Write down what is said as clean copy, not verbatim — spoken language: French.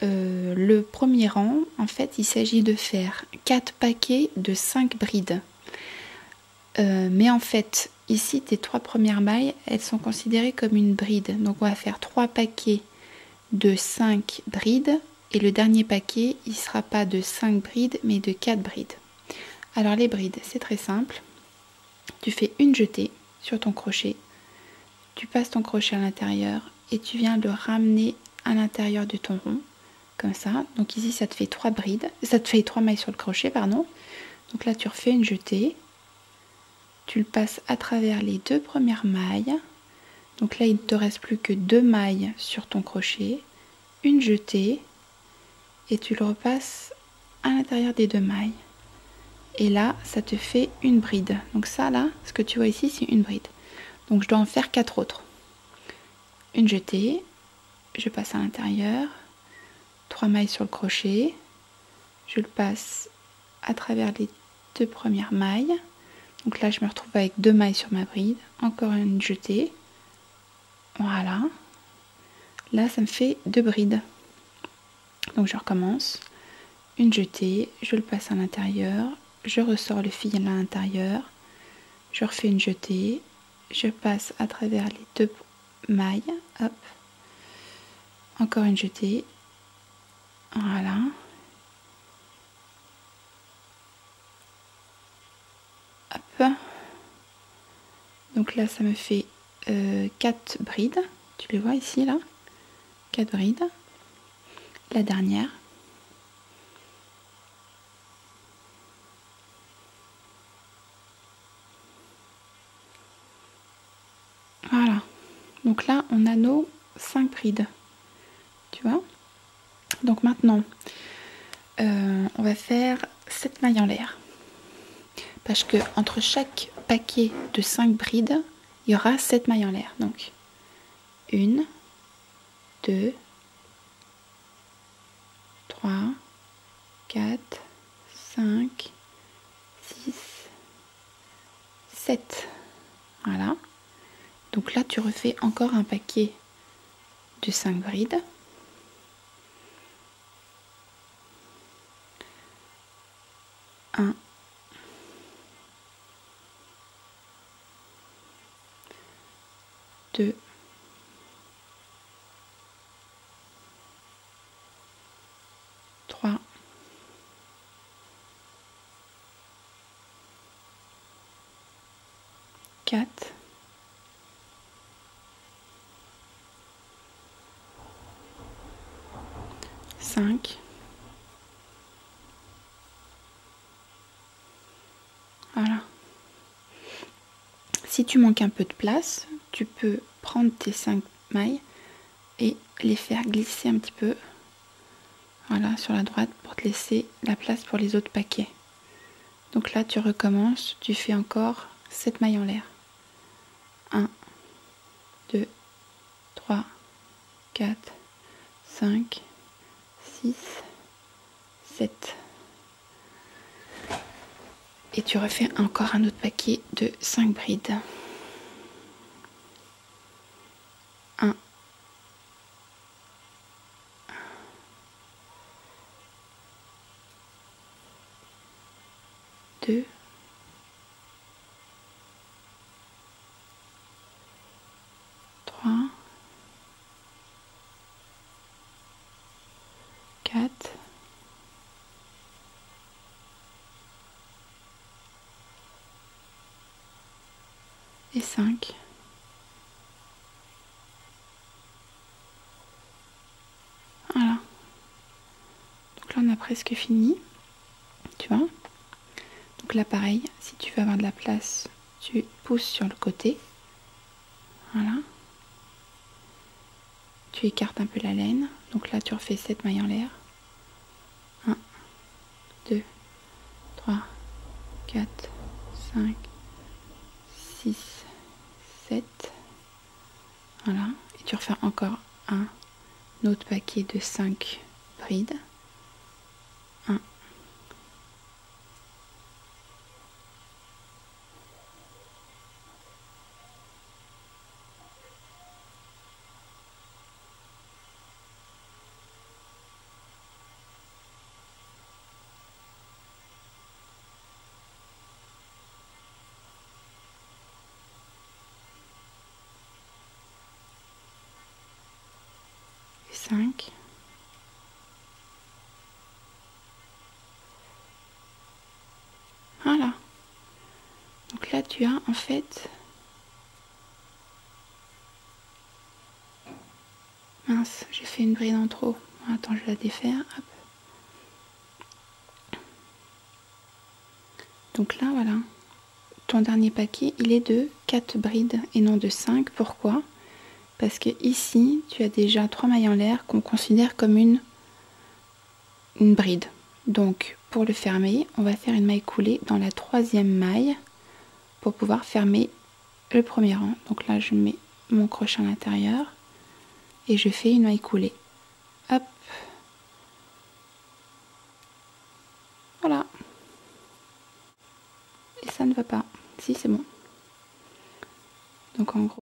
le premier rang, en fait, il s'agit de faire 4 paquets de 5 brides. Mais en fait, ici, tes 3 premières mailles, elles sont considérées comme une bride. Donc, on va faire 3 paquets de 5 brides. Et le dernier paquet, il ne sera pas de 5 brides, mais de 4 brides. Alors, les brides, c'est très simple. Tu fais une jetée sur ton crochet. Tu passes ton crochet à l'intérieur et tu viens le ramener à l'intérieur de ton rond. Comme ça. Donc ici, ça te fait 3 brides. Ça te fait 3 mailles sur le crochet, pardon. Donc là, tu refais une jetée. Tu le passes à travers les 2 premières mailles. Donc là, il ne te reste plus que 2 mailles sur ton crochet. Une jetée. Et tu le repasses à l'intérieur des 2 mailles. Et là, ça te fait une bride. Donc ça, là, ce que tu vois ici, c'est une bride. Donc je dois en faire 4 autres. Une jetée. Je passe à l'intérieur. 3 mailles sur le crochet. Je le passe à travers les 2 premières mailles. Donc là, je me retrouve avec 2 mailles sur ma bride. Encore une jetée. Voilà. Là, ça me fait 2 brides. Donc je recommence. Une jetée, je le passe à l'intérieur. Je ressors le fil à l'intérieur. Je refais une jetée. Je passe à travers les 2 mailles. Hop. Encore une jetée. Voilà. Hop. Donc là, ça me fait 4 brides. Tu les vois ici, là. 4 brides. La dernière. Voilà. Donc là, on a nos 5 brides. Tu vois? Donc maintenant, on va faire 7 mailles en l'air. Parce que entre chaque paquet de 5 brides, il y aura 7 mailles en l'air. Donc, 1, 2, 3, 4, 5, 6, 7. Voilà. Donc là, tu refais encore un paquet de 5 brides. Un, 2, 3, 4, 5. Voilà. Si tu manques un peu de place, tu peux prendre tes 5 mailles et les faire glisser un petit peu, voilà, sur la droite pour te laisser la place pour les autres paquets. Donc là, tu recommences, tu fais encore 7 mailles en l'air. 1, 2, 3, 4, 5, 6, 7. Et tu refais encore un autre paquet de 5 brides. 1, 2, 3, 4, 5. Voilà. Donc là, on a presque fini. Tu vois? Donc là, pareil, si tu veux avoir de la place, tu pousses sur le côté. Voilà. Tu écartes un peu la laine. Donc là, tu refais 7 mailles en l'air. 1, 2, 3, 4, 5, 6, 7. Voilà. Et tu refais encore un autre paquet de 5 brides. 1, 5. Voilà. Donc là, tu as en fait... Mince, j'ai fait une bride en trop. Attends, je vais la défaire. Hop. Donc là, voilà. Ton dernier paquet, il est de 4 brides et non de 5. Pourquoi? Parce que ici, tu as déjà 3 mailles en l'air qu'on considère comme une bride. Donc, pour le fermer, on va faire une maille coulée dans la 3e maille pour pouvoir fermer le premier rang. Donc là, je mets mon crochet à l'intérieur et je fais une maille coulée. Hop. Voilà. Et ça ne va pas. Si, c'est bon. Donc en gros,